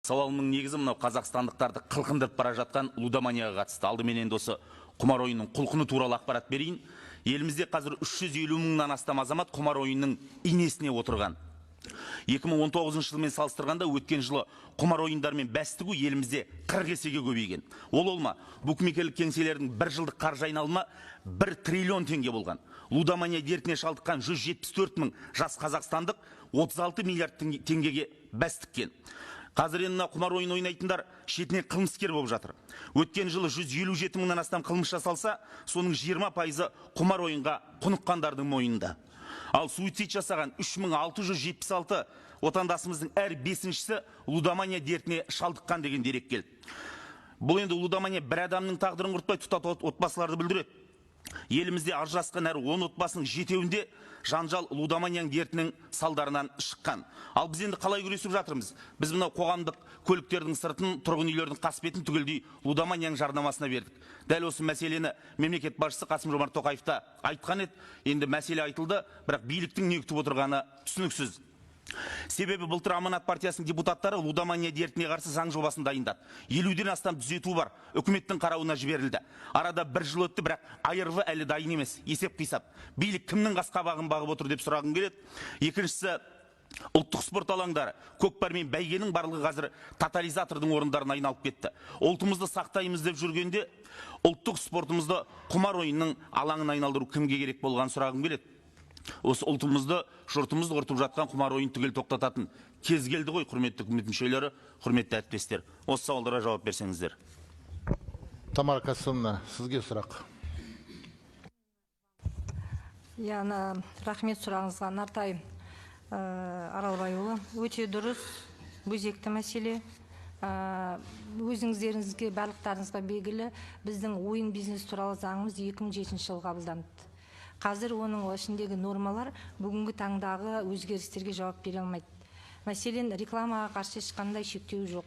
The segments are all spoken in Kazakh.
Сауалымның негізі мынау қазақстандықтарды қылқындырып бара жатқан лудоманияға қатысты. Алдымен енді осы құмар ойынның құлқыны туралы ақпарат берейін. Елімізде қазір 350 мыңнан астам азамат құмар ойынның инесіне отырған. 2019 жылмен салыстырғанда өткен жылы құмар ойындарымен бәс тігу елімізде 40 есеге көбейген. Ол олма, букмекерлік кеңселердің бір жылдық қаржы айналымы 1 триллион теңге болған. Лудомания дертіне шалдыққан 174 мың жас қазақстандық 36 миллиард теңгеге бәс тіккен. Қазір енді құмар ойын ойнайтындар шетінен қылмыскер болып жатыр. Өткен жылы 157 мыңнан астам қылмыс жасалса, соның 20% құмар ойынға құныққандардың мойнында. Ал суицид жасаған 3676 отандасымыздың әр 5-шісі лудомания дертіне шалдыққан деген дерек келді. Бұл енді лудомания бір адамның тағдырын құртпай тұтас отбасыларды білдіреді. Елімізде ажырасқан әр 10 отбасының 7-еуінде жанжал лудоманияның дертінің салдарынан шыққан. Ал біз енді қалай күресіп жатырмыз? Біз мынау қоғамдық көліктердің сыртын, тұрғын үйлердің қасбетін түгелдей лудоманияның жарнамасына бердік. Дәл осы мәселені мемлекет басшысы Қасым-Жомарт Тоқаев та айтқан еді. Енді мәселе айтылды, бірақ биліктің не күтіп отырғаны түсініксіз. Себебі былтыр Аманат партиясының депутаттары лудомания дертіне қарсы заң жобасын дайындады. 50-ден астам түзету бар, үкіметтің қарауына жіберілді. Арада бір жыл өтті, бірақ айырғы әлі дайын емес. Есеп қисап. Билік кімнің қасқабағын бағып отыр деп сұрағым келеді. Екіншісі, ұлттық спорт алаңдары, көкпар мен бәйгенің барлығы қазір тотализатордың орындарына айналып кетті. Ұлтымызды сақтаймыз деп жүргенде, ұлттық спортымызды құмар ойынның алаңын айналдыру кімге керек болған сұрағым келеді. Осы ұлтымызды, жұртымызды құртып жатқан құмар ойын түгел тоқтататын кез келді ғой, құрметті үкімет мүшелері, құрметті әріптестер. Осы сауалдарға жауап берсеңіздер. Тамара Касымовна, сізге сұрақ. Рахмет сұрағыңызға, Нартай Аралбайұлы. Өте дұрыс, өзекті мәселе. Өзіңіздеріңізге, барлықтарыңызға белгілі, біздің ойын бизнес туралы заңымыз 2007 жылы қабылданды. Қазір оның ішіндегі нормалар бүгінгі таңдағы өзгерістерге жауап бере алмайды. Мәселен, рекламаға қарсы ешқандай шектеу жоқ.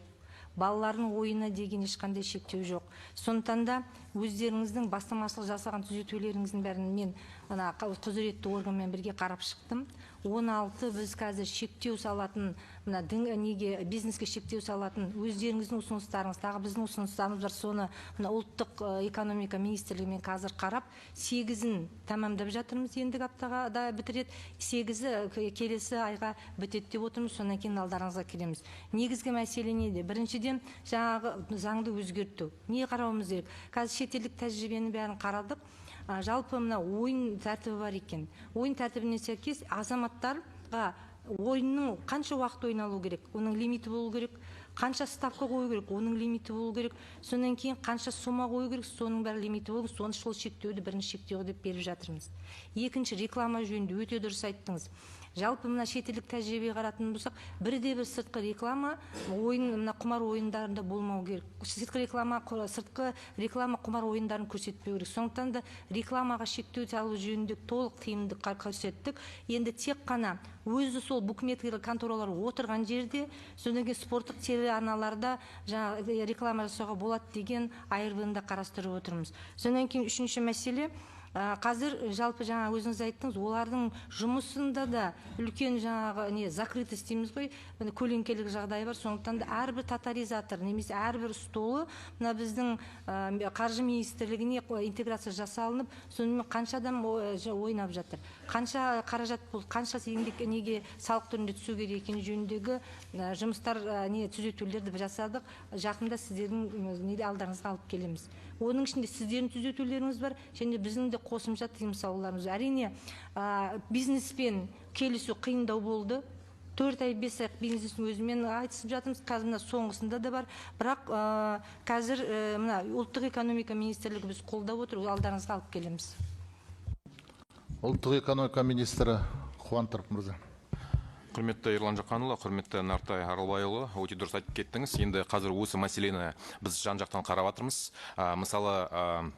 Балалардың ойына деген ешқандай шектеу жоқ. Сондықтан да өздеріңіздің бастамашылық жасаған түзетулеріңіздің бәрін мен құзыретті органмен бірге қарап шықтым. 16 біз қазір шектеу салатын, бизнеске шектеу салатын өздеріңіздің ұсыныстарыңыз, тағы біздің ұсыныстарымыз бар, соны ұлттық экономика министрлігімен қазір қарап, 8-ін тамамдап жатырмыз, ендігі аптаға да бітіреді, 8-і келесі айға бітеді деп отырмыз, сонан кейін алдарыңызға келеміз. Негізгі мәселе неде? Біріншіден, жаңағы заңды өзгерту. Не қарауымыз керек? Қазір шетелдік тәжірибені бәрін қарадық. Жалпы мына ойын тәртібі бар екен. Ойын тәртібіне сәйкес азаматтарға ойынның қанша уақыт ойналу керек, оның лимиті болу керек, қанша ставка қою керек, оның лимиті болу керек, сонан кейін қанша сома қою керек, соның бәрі лимиті болу керек, соны сол шектеуді бірінші шектеу деп беріп жатырмыз. Екінші, реклама жөнінде өте дұрыс айттыңыз. Жалпы мына шетелдік тәжірибе қаратын болсақ, бірде-бір сыртқы реклама құмар ойындарында болмау керек. Сыртқы реклама құмар ойындарын көрсетпеу керек. Сондықтан да рекламаға шектеу салу жөнінде толық тиімді көрсеттік. Енді тек қана өзі сол букмекерлік конторалар отырған жерде, содан кейін спорттық телеарналарда реклама жасауға болады деген айырбында қарастырып отырмыз. Содан кейін үшінші мәселе, қазір жалпы жаңа өзіңіз айттыңыз, олардың жұмысында да үлкен закрытость дейміз ғой, көлеңкелік жағдай бар. Сондықтан да әрбір тотализатор немесе әрбір столы біздің қаржы министрлігіне интеграция жасалынып, сонымен қанша адам ойнап жатыр, қанша қаражат болды, қанша еңбек неге салық түрінде түсу керек екені жөніндегі жұмыстар түзетулерді жасадық. Жақында сіздердің алдарыңызға алып келеміз. Оның ішінде сіздердің түзетулеріңіз бар, және біздің де қосымша тыйым салуларымыз. Әрине, бизнеспен келісу қиындау болды. 4 ай 5 ай бизнестің өзімен айтысып жатырмыз, қазір соңғысында да бар. Бірақ қазір ұлттық экономика министрлігі біз қолдап отыр, алдарыңызға алып келеміз. Ұлттық экономика министрі Қуантырып мырза. Құрметті Ерлан Жақанұлы, құрметті Нартай Аралбайұлы, өте дұрыс айтып кеттіңіз. Енді қазір осы мәселені біз жан-жақтан қарап жатырмыз. Мысалы,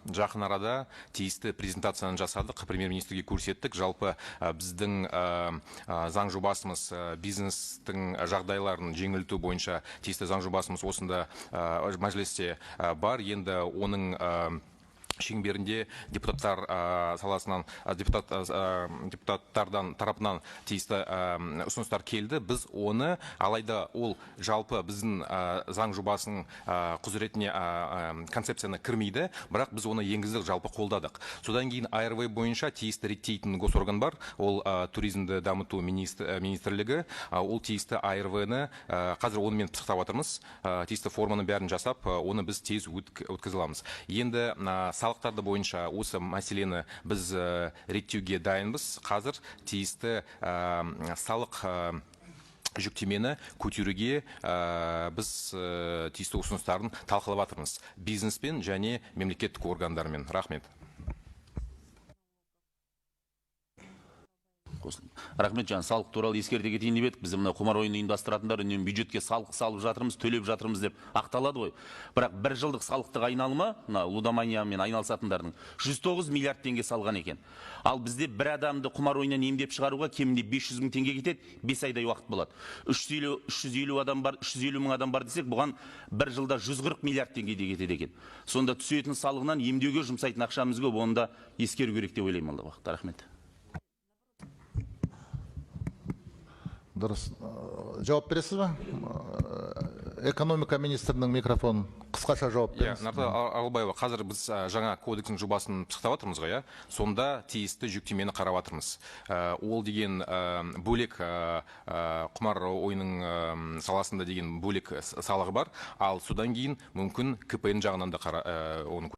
жақын арада тиісті презентацияны жасадық, премьер-министрге көрсеттік. Жалпы біздің заң жобасымыз бизнестің жағдайларын жеңілдету бойынша тиісті заң жобасымыз осында мәжілісте бар. Енді оның шеңберінде депутаттар саласынан депутаттардан тарапынан тиісті ұсыныстар келді. Біз оны, алайда ол жалпы біздің заң жобасының құзыретіне концепцияны кірмейді, бірақ біз оны енгіздік, жалпы қолдадық. Содан кейін АРВ бойынша тиісті реттейтін госорган бар, ол туризмді дамыту министрлігі, ол тиісті АРВ-ны қазір онымен пысықтап жатырмыз, тиісті форманы бәрін жасап, оны біз тез өткізе аламыз. Енді салықтарды бойынша осы мәселені біз реттеуге дайынбыз. Қазір тиісті салық жүктемені көтеруге біз тиісті ұсыныстарын талқылап жатырмыз бизнеспен және мемлекеттік органдармен. Рахмет. Рахмет, жаңа салық туралы ескерте кетейін деп едік. Біз мына құмар ойынын ұйымдастыратындар үнемі бюджетке салық салып жатырмыз, төлеп жатырмыз деп ақталады ғой. Бірақ бір жылдық салықтық айналымы, лудоманиямен айналысатындардың 109 миллиард теңге салған екен. Ал бізде бір адамды құмар ойыннан емдеп шығаруға кемінде 500 мың теңге кетеді, 5 айдай уақыт болады. 350 мың адам бар десек, бұған бір жылда 140 миллиард теңге де кетеді екен. Сонда түсетін салығынан емдеуге жұмсайтын ақшамыз көп, оны да ескеру керек деп ойлаймын алдағы уақытта. Рахмет. Дұрыс. Жауап бересіз бе? Экономика министрінің микрофонын қысқаша жауап беріңіз. Нартай Аралбаева, қазір біз жаңа кодекстің жобасын пысықтап жатырмыз ғой, сонда тиісті жүктемені қарап жатырмыз. Ол деген бөлек құмар ойынның саласында деген бөлек салығы бар, ал содан кейін мүмкін КПН жағынан да оны